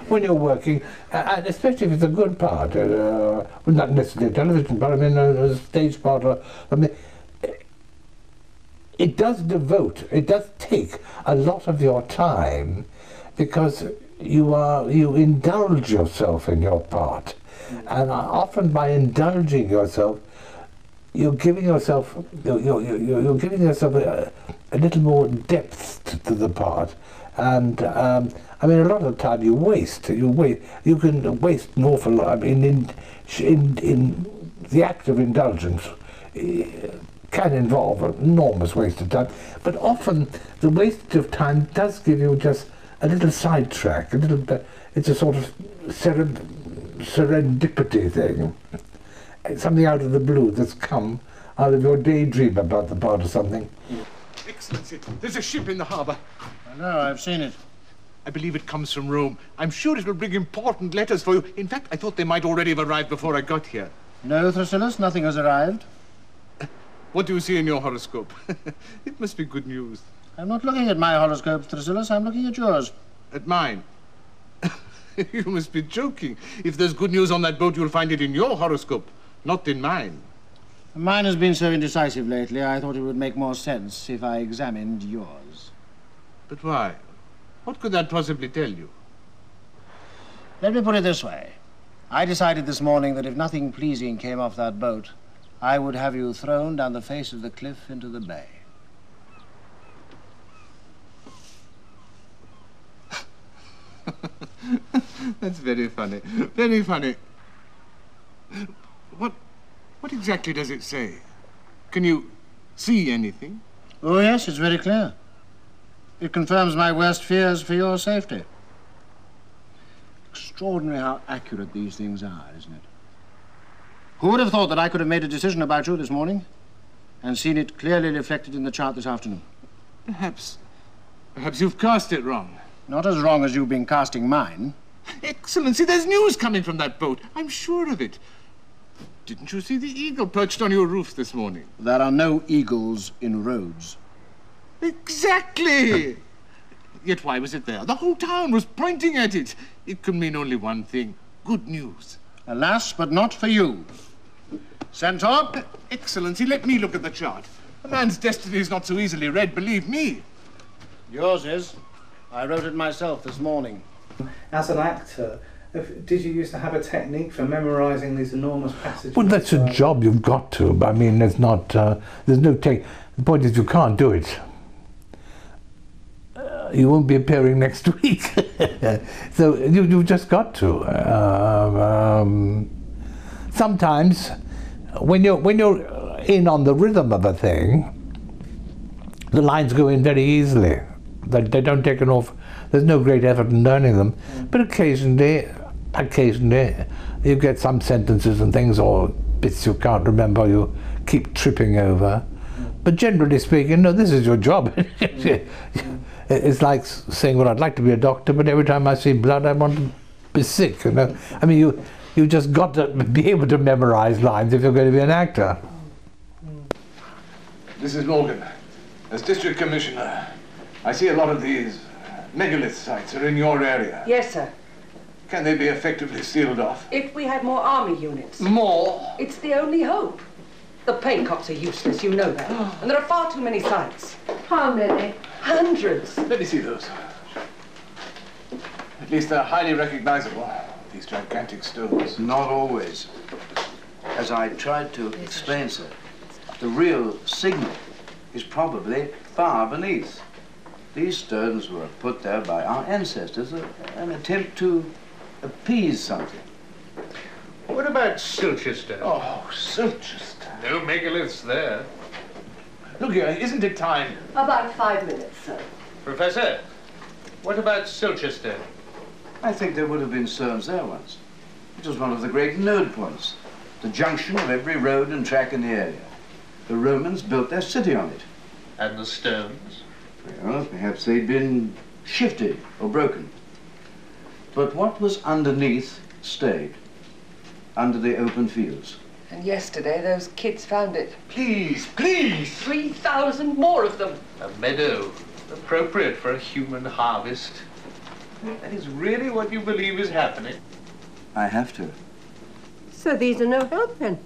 when you're working, and especially if it's a good part, well, not necessarily a television part, I mean a stage part, or I mean, it does take a lot of your time, because you indulge yourself in your part, and often by indulging yourself, you're giving yourself a little more depth to the part, and I mean, a lot of the time you waste. You can waste an awful lot. I mean, in the act of indulgence can involve an enormous waste of time, but often the waste of time does give you just a little sidetrack, a little bit. It's a sort of serendipity thing, something out of the blue that's come out of your daydream about the part or something. Excellency, there's a ship in the harbour. I know, I've seen it. I believe it comes from Rome. I'm sure it will bring important letters for you. In fact, I thought they might already have arrived before I got here. No, Thrasyllus, nothing has arrived. What do you see in your horoscope? It must be good news. I'm not looking at my horoscope, Thrasyllus. I'm looking at yours. At mine? You must be joking. If there's good news on that boat, you'll find it in your horoscope, not in mine. Mine has been so indecisive lately, I thought it would make more sense if I examined yours. But why? What could that possibly tell you? Let me put it this way. I decided this morning that if nothing pleasing came off that boat, I would have you thrown down the face of the cliff into the bay. That's very funny. Very funny. What exactly does it say? Can you see anything? Oh, yes, it's very clear. It confirms my worst fears for your safety. Extraordinary how accurate these things are, isn't it? Who would have thought that I could have made a decision about you this morning and seen it clearly reflected in the chart this afternoon? Perhaps you've cast it wrong. Not as wrong as you've been casting mine. Excellency, there's news coming from that boat. I'm sure of it. Didn't you see the eagle perched on your roof this morning? There are no eagles in Rhodes. Exactly! Yet why was it there? The whole town was pointing at it. It could mean only one thing. Good news. Alas, but not for you. Centaur? Excellency, let me look at the chart. A man's destiny is not so easily read, believe me. Yours is. I wrote it myself this morning. As an actor, did you used to have a technique for memorising these enormous passages? Well, that's a job you've got to. I mean, there's no The point is, you can't do it. You won't be appearing next week, so you've just got to. Sometimes, when you're in on the rhythm of a thing, the lines go in very easily. They don't take an off. There's no great effort in learning them, but occasionally you get some sentences and things or bits you can't remember. You keep tripping over, but generally speaking, no, this is your job. It's like saying, well, I'd like to be a doctor, but every time I see blood, I want to be sick. You know, I mean, you just got to be able to memorize lines if you're going to be an actor. Mrs. Morgan, as district commissioner, I see a lot of these megalith sites are in your area. Yes, sir. Can they be effectively sealed off? If we had more army units. More? It's the only hope. The Paycocks are useless, you know that. And there are far too many sites. How many? Hundreds. Let me see those. At least they're highly recognizable, these gigantic stones. Not always. As I tried to explain, sir, the real signal is probably far beneath. These stones were put there by our ancestors, an attempt to appease something. What about Silchester? Oh, Silchester. No megaliths there. Look here, isn't it time? About 5 minutes, sir. Professor, what about Silchester? I think there would have been stones there once. It was one of the great node points, the junction of every road and track in the area. The Romans built their city on it. And the stones? Well, perhaps they'd been shifted or broken. But what was underneath stayed, under the open fields. And yesterday, those kids found it. Please, please! 3,000 more of them. A meadow, appropriate for a human harvest. That is really what you believe is happening? I have to. So these are no help then?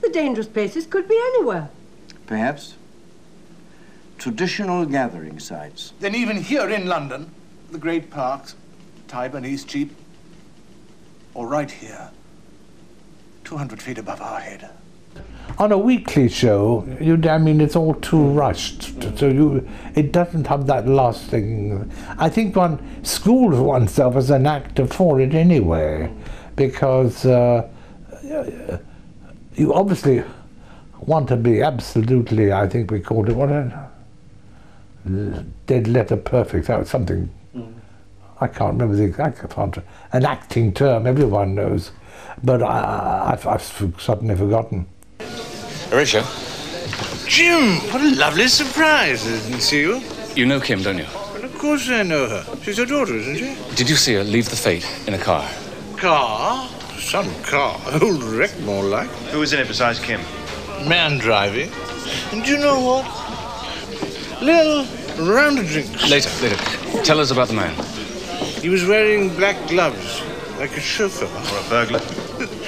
The dangerous places could be anywhere. Perhaps. Traditional gathering sites. Then even here in London, the great parks, Tyburn, Eastcheap, or right here, 200 feet above our head. On a weekly show, I mean, it's all too rushed, so it doesn't have that lasting. I think one schools oneself as an actor for it anyway, because you obviously want to be absolutely, I think we called it, what dead letter perfect. That was something, I can't remember the exact, an acting term everyone knows, but I've suddenly forgotten. Horatio. Jim, what a lovely surprise, isn't see you? You know Kim, don't you? Well, of course I know her. She's your daughter, isn't she? Did you see her leave the fete in a car? Car? Some car. Old wreck, more like. Who was in it besides Kim? Man driving. And do you know what? Little round of drinks. Later. Tell us about the man. He was wearing black gloves, like a chauffeur. Or a burglar?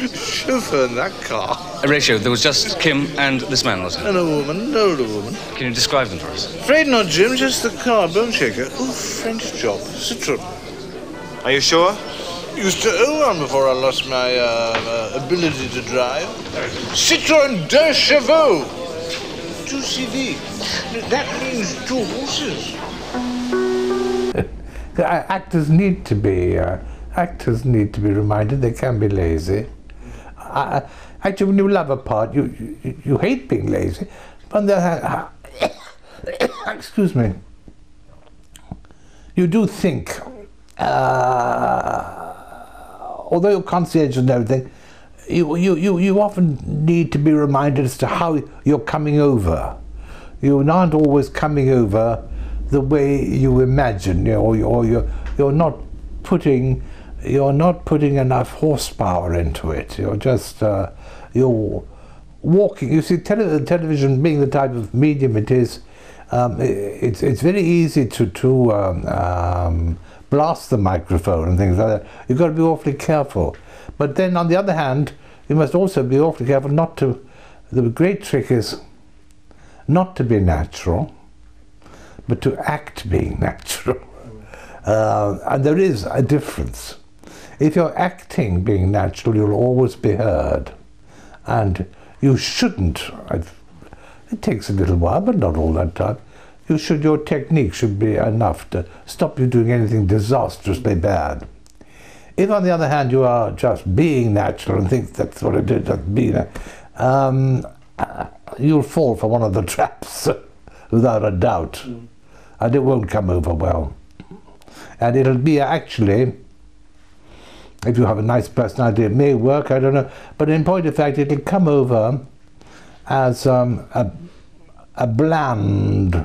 Chauffeur in that car. Horatio, there was just Kim and this man, was it? And a woman, an older woman. Can you describe them for us? Afraid not, Jim, just the car, bone shaker. Oh, French job. Citroen. Are you sure? Used to own one before I lost my ability to drive. Citroen 2 chevaux. 2 CV. That means 2 horses. Actors need to be reminded they can be lazy. Actually, when you love a part, you hate being lazy. But on the other hand, excuse me, you do think, although you're conscientious and everything, you often need to be reminded as to how you're coming over. You're not always coming over the way you imagine, or you're not putting enough horsepower into it. You're just you're walking. You see, television being the type of medium it is, it's very easy to blast the microphone and things like that. You've got to be awfully careful. But then, on the other hand, you must also be awfully careful not to. The great trick is not to be natural, but to act being natural. And there is a difference. If you're acting being natural, you'll always be heard. And you shouldn't, it takes a little while, but not all that time, your technique should be enough to stop you doing anything disastrously bad. If, on the other hand, you are just being natural and think that's what it is, just being, you'll fall for one of the traps, without a doubt. And it won't come over well. And it'll be actually, if you have a nice personality, it may work, I don't know. But in point of fact, it'll come over as a bland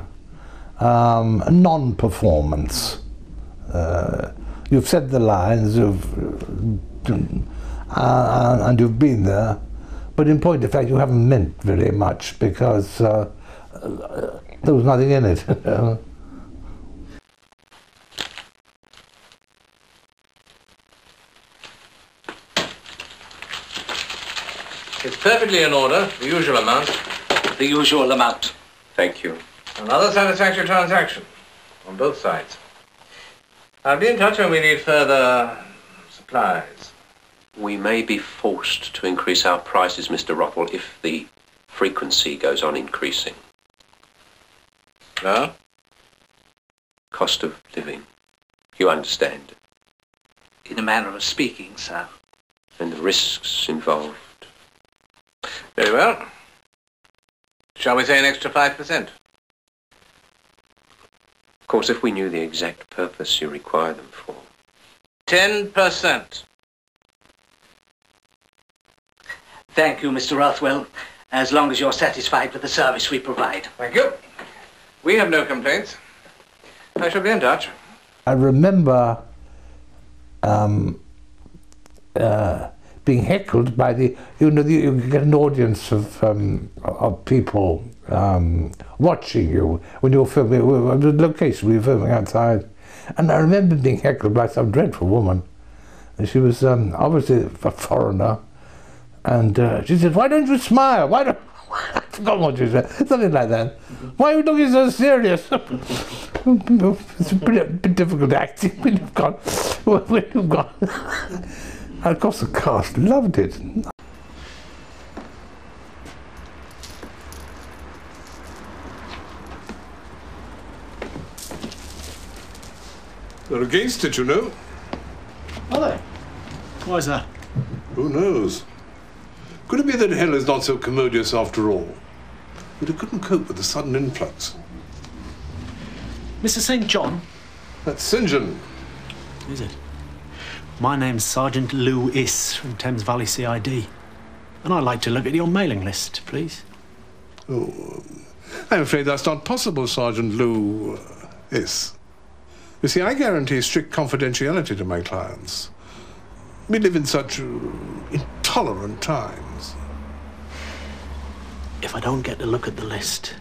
non-performance. You've said the lines, and you've been there, but in point of fact, you haven't meant very much because there was nothing in it. It's perfectly in order, the usual amount. The usual amount. Thank you. Another satisfactory transaction on both sides. I'll be in touch when we need further supplies. We may be forced to increase our prices, Mr. Rothwell, if the frequency goes on increasing. No? Cost of living. You understand? In a manner of speaking, sir. And the risks involved. Very well. Shall we say an extra 5%? Of course, if we knew the exact purpose you require them for. 10%. Thank you, Mr. Rothwell, as long as you're satisfied with the service we provide. Thank you. We have no complaints. I shall be in touch. I remember being heckled by you get an audience of people watching you when you're filming. The location we were filming outside, And I remember being heckled by some dreadful woman. And she was obviously a foreigner. And she said, "Why don't you smile? Why don't..." I forgot what she said. Something like that. "Why are you looking so serious?" It's a bit difficult acting when you've gone. And of course the cast loved it. They're against it, you know. Are they? Why is that? Who knows? Could it be that hell is not so commodious after all? But it couldn't cope with the sudden influx. Mr. St. John? That's St. John. Is it? My name's Sergeant Lewis from Thames Valley CID. And I'd like to look at your mailing list, please. Oh, I'm afraid that's not possible, Sergeant Lewis. You see, I guarantee strict confidentiality to my clients. We live in such intolerant times. If I don't get to look at the list,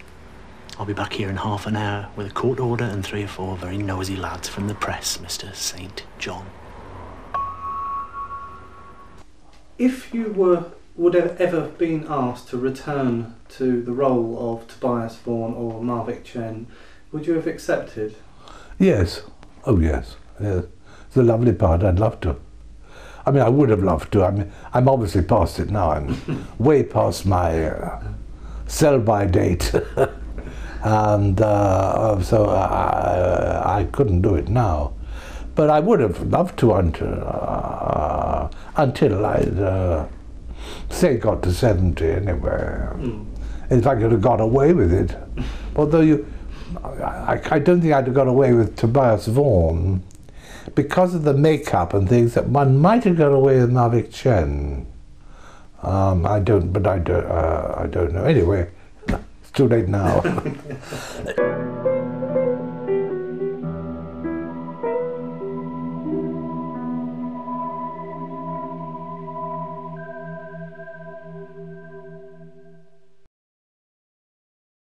I'll be back here in half an hour with a court order and 3 or 4 very nosy lads from the press, Mr. St. John. If you would have ever been asked to return to the role of Tobias Vaughan or Marvick Chen, would you have accepted? Yes. Oh, yes. Yes. It's a lovely part. I'd love to. I mean, I would have loved to. I mean, I'm obviously past it now. I'm way past my sell-by date. And so I couldn't do it now. But I would have loved to until I'd, say, got to 70 anyway. If I could have got away with it. Although I don't think I'd have got away with Tobias Vaughan because of the makeup and things that one might have got away with Marvick Chen. I don't know. Anyway, it's too late now.